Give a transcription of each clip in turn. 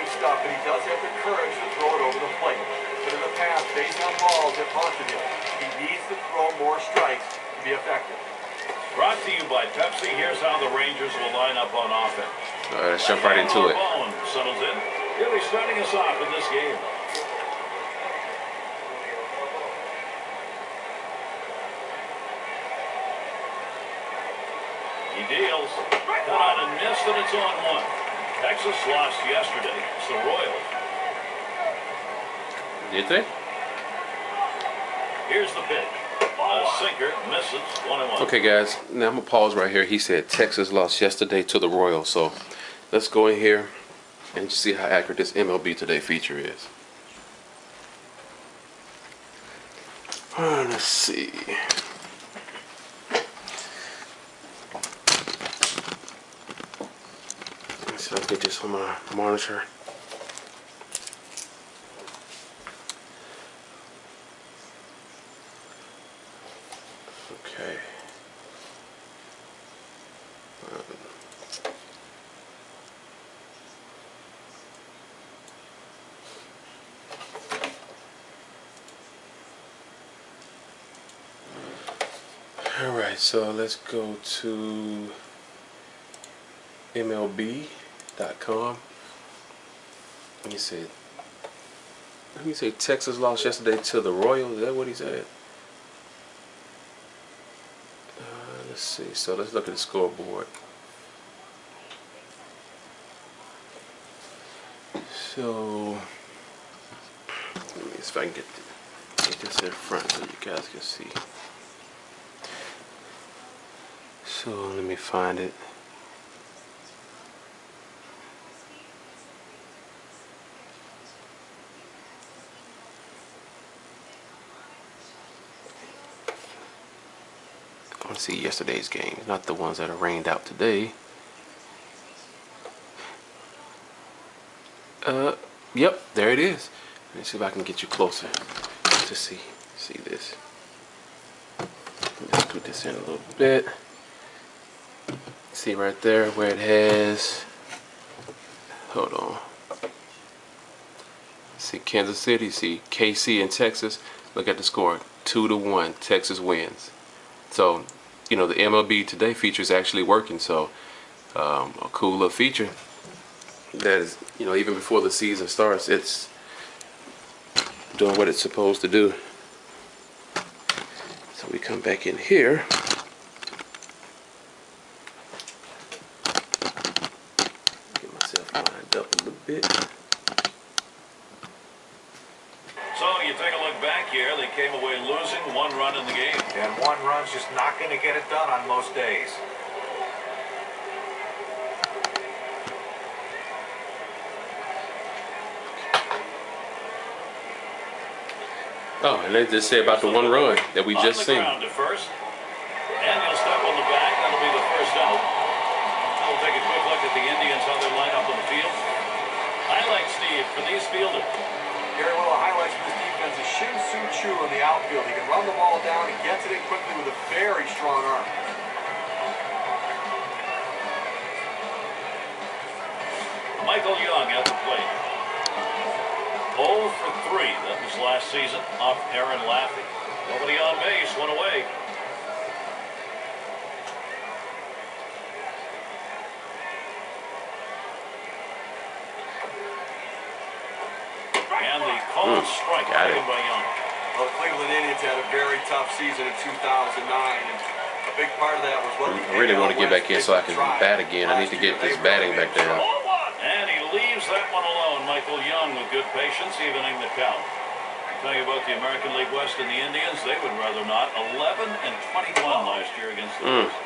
fine stuff, but he does have the courage to throw it over the plate. But in the past, based on balls that haunted him, he needs to throw more strikes to be effective. Brought to you by Pepsi. Here's how the Rangers will line up on offense. All right, let's jump right into it. Settles in. He'll be starting us off in this game. He deals. Got on and missed, and it's on one. Texas lost yesterday. It's the Royals. Did they? Here's the pitch. A sinker misses. 1-1. Okay, guys. Now I'm gonna pause right here. He said Texas lost yesterday to the Royals. So let's go in here and see how accurate this MLB Today feature is. Let's see. So let's get this on my monitor. Okay. All right, so let's go to MLB.com. Let me say Texas lost yesterday to the Royals. Is that what he said? Let's see. So let's look at the scoreboard. So let me see if I can get this in front so you guys can see. So let me find it. I want to see yesterday's game, not the ones that are rained out today. Yep, there it is. Let me see if I can get you closer to see this. Let's put this in a little bit. See right there where it has. Hold on. See Kansas City. See KC and Texas. Look at the score. 2-1. Texas wins. So, you know, the MLB Today feature is actually working. So, a cool little feature that is, you know, even before the season starts, it's doing what it's supposed to do. So we come back in here. Get myself lined up a little bit. So you take a look back here, they came away losing 1 run in the game. And 1 run's just not going to get it done on most days. Oh, and they just say about the 1 run that we just seen. On the ground at first. And he'll step on the back. That'll be the first out. We'll take a quick look at the Indians, how they line up on the field. Highlights, Steve, for these fielders. Very well, highlights for this defense is Shin Soo Choo in the outfield. He can run the ball down. He gets it in quickly with a very strong arm. Michael Young at the plate. 0 for 3. That was last season off Aaron Laffey. Nobody on base. 1 away. And the called strike taken by Young. Well, the Cleveland Indians had a very tough season in 2009, and a big part of that was what I really want to get back in so I can bat again. I need to get this batting back down. And he leaves that one alone. Michael Young with good patience, evening the count. I'll tell you about the American League West and the Indians. They would rather not. 11 and 21 last year against the West.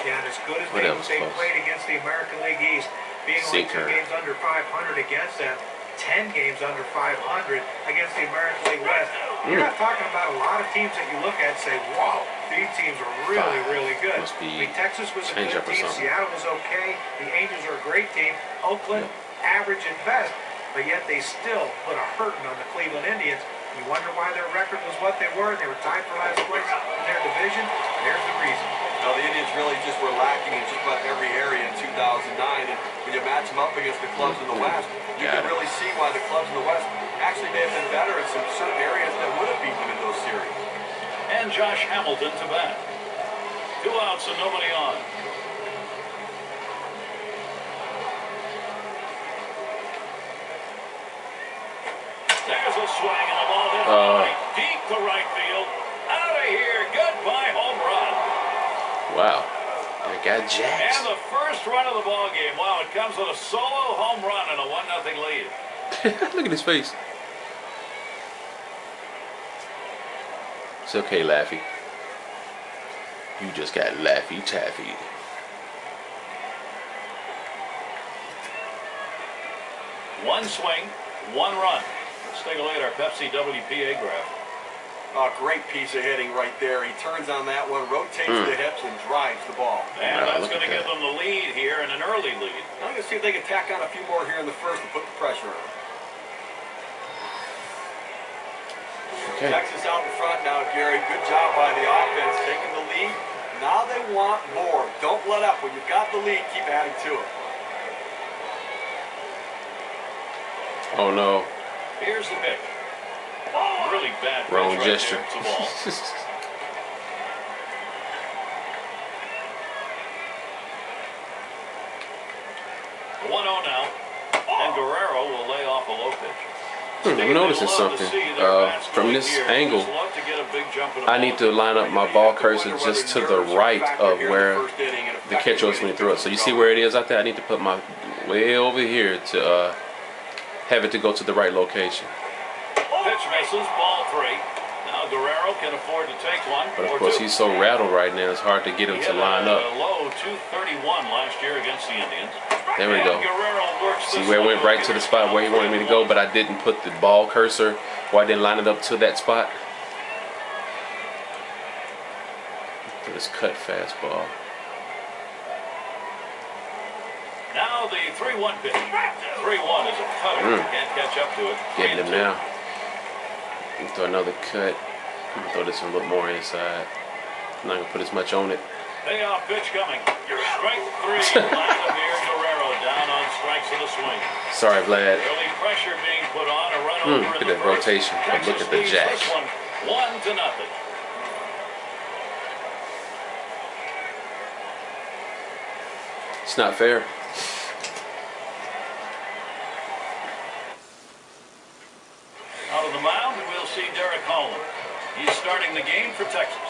Yeah, and as good as they played against the American League East, being only 2 games under 500 against them, 10 games under 500 against the American League West. You're not talking about a lot of teams that you look at and say, wow, these teams are really, really good. I mean, Texas was a good team. Seattle was okay. The Angels are a great team. Oakland, average at best. But yet they still put a hurting on the Cleveland Indians. You wonder why their record was what they were. They were tied for last place in their division. There's the reason. Now, the Indians really just were lacking in just about every area in 2009. And when you match them up against the clubs in the West, you can really see why the clubs in the West actually may have been better in some certain areas that would have beat them in those series. And Josh Hamilton to bat. 2 outs and nobody on. There's a swing and the ball hit right deep to right field. Out of here. Goodbye home run. Wow. I got jacked. And the first run of the ball game. Wow, it comes with a solo home run and a 1-0 lead. Look at his face. It's okay, Laffy. You just got Laffy Taffy. One swing, 1 run. Let's take a look at our Pepsi WPA graph. A great piece of hitting right there. He turns on that one, rotates the hips, and drives the ball. And that's going to give them the lead here, and an early lead. I'm going to see if they can tack on a few more here in the first and put the pressure on. Okay. Texas out in front now, Gary. Good job by the offense, taking the lead. Now they want more. Don't let up. When you've got the lead, keep adding to it. Oh no. Here's the pitch. Really bad pitch Wrong right gesture. there. It's a ball. 1-0 now. And Guerrero will lay off a low pitch. I'm noticing something. From this angle, I need to line up my ball cursor just to the right of where the catcher wants me to throw it. So you see where it is out there? I need to put my way over here to have it to go to the right location. Pitch misses, ball 3. Now Guerrero can afford to take one. But of course, he's so rattled right now, it's hard to get him to line up. Low 231 last year against the Indians. There we go. See where it went right to the spot where he wanted me to go, but I didn't put the ball cursor, or I didn't line it up to that spot. To this cut fastball. Now the 3-1 pitch. 3-1 is a cutter. Can't catch up to it. Getting him now. Throw another cut. I'm gonna throw this one a little more inside. I'm not gonna put as much on it. Payoff pitch coming. Strike 3. Vladimir Guerrero down on strikes in the swing. Sorry, Vlad. Early pressure being put on. A run over Look in at the that first. rotation. But look Texas at the leads jack. this one 1-0. It's not fair. Out of the mound, we'll see Derek Holland. He's starting the game for Texas.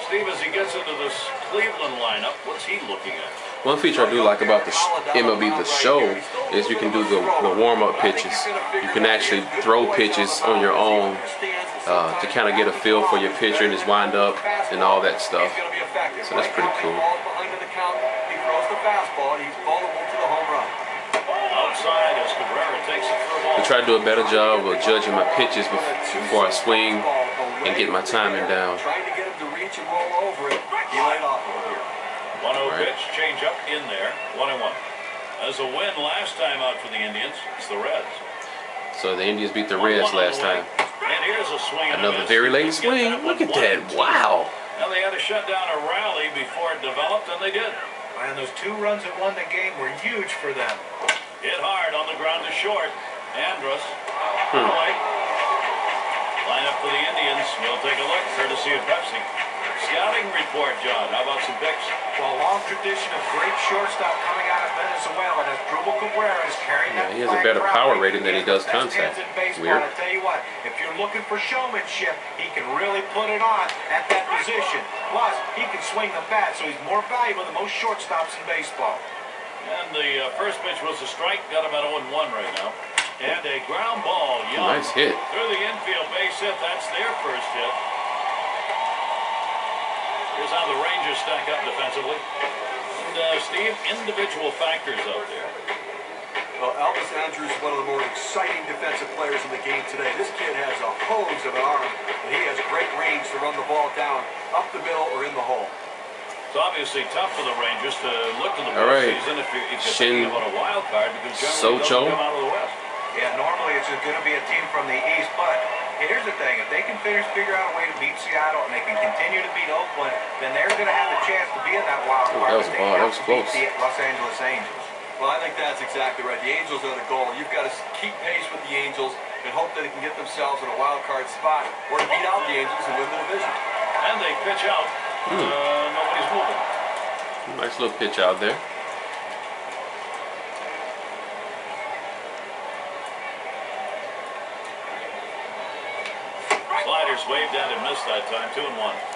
Steve, as he gets into this Cleveland lineup, what's he looking at? One feature I do like about the MLB The Show is you can do the warm-up pitches. You can actually throw pitches on your own to kind of get a feel for your pitcher and his wind-up and all that stuff. So that's pretty cool. Outside as Cabrera takes it for a ball. I try to do a better job of judging my pitches before I swing and get my timing down. Trying to get him to reach and roll over it. He laid off over here. 1-0 pitch, change up in there. 1-1. As a win last time out for the Indians, it's the Reds. So the Indians beat the Reds last time. And here's a swing. Another very late swing. Look at that. Wow. Now they had to shut down a rally before it developed, and they did. And those 2 runs that won the game were huge for them. Hit hard on the ground to short. Andrus. Line up for the Indians. We'll take a look, courtesy of Pepsi. Scouting report, John. How about some picks? Well, a long tradition of great shortstop coming out of Venezuela. As Drupal Cabrera is carrying that He has a better power rating than he does contact. Weird. I tell you what, if you're looking for showmanship, he can really put it on at that position. Plus, he can swing the bat, so he's more valuable than most shortstops in baseball. And the first pitch was a strike. Got about 0-1 right now. And a ground ball. Young. Nice hit. Through the infield base hit. That's their first hit. Here's how the Rangers stack up defensively. And Steve, individual factors out there. Well, Elvis Andrus is one of the more exciting defensive players in the game today. This kid has a hose of an arm, and he has great range to run the ball down up the middle or in the hole. It's obviously tough for the Rangers to look to the postseason if you're thinking about a wild card, because generally they don't come out of the West. Yeah, normally it's going to be a team from the East, but Here's the thing. If they can figure out a way to beat Seattle and they can continue to beat Oakland, then they're going to have a chance to be in that wild card. That was a ball. That was close. The Los Angeles Angels. Well, I think that's exactly right. The Angels are the goal. You've got to keep pace with the Angels and hope that they can get themselves in a wild card spot or to beat out the Angels and win the division. And they pitch out. Nobody's moving. Nice little pitch out there. Sliders waved at and missed that time. 2-1.